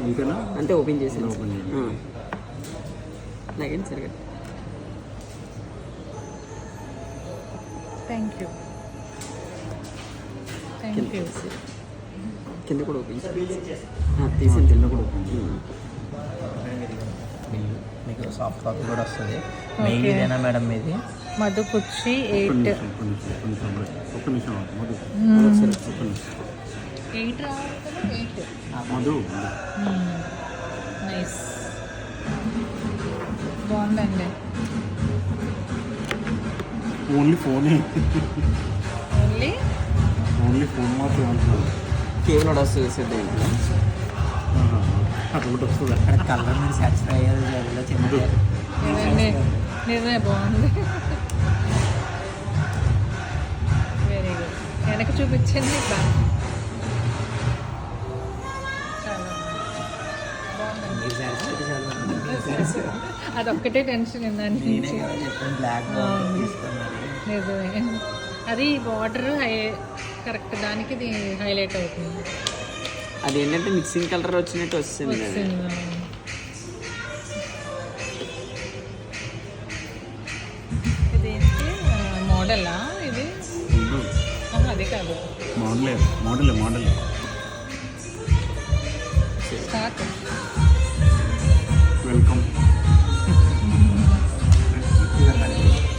ఇంతేనా అంతే ఓపెన్ చేసి ఓపెన్ చేయండి. నాకేం సరిగా థ్యాంక్ యూ కింద కూడా ఓపెన్ తీసి కింద కూడా ఓపెన్ చేయండి. మీకు సాఫ్ట్ కాపీ కూడా వస్తుంది. మెయిల్ ఇదేనా మేడం మీది? మధు కుర్చీ ఒక్క 8 నిమిషం ఒక్క నిమిషం మధు ఒక్క నిమిషం 8 రావాలి కదా 8 మధు నైస్ బాగుందండి. ఓన్లీ ఫోనే ఓన్లీ ఫోన్ మాత్రం అంటున్నాను. కేబుల్ కూడా వస్తుంది సెట్ అయింది. అది ఒకటి వస్తుందా? కలర్ మీరు సాటిస్ఫై అయ్యేది చిన్న నిజండి నిజమే బాగుంది. Very good. వెనక చూపించండి. చాలా బాగుందండి. మీరు సాటిస్ఫై చాలా అదొక్కటే టెన్షన్ దాని నుంచి. చెప్పండి బ్లాక్ తీసుకున్నారు. నిజమే. అది బార్డర్ కరెక్ట్ దానికి ఇది హైలైట్ అవుతుంది. అది ఏంటంటే మిక్సింగ్ కలర్ వచ్చినట్టు వస్తుంది అది. ఇదేంటి మోడలా ఇది? అది కాదు మోడలే స్టార్ట్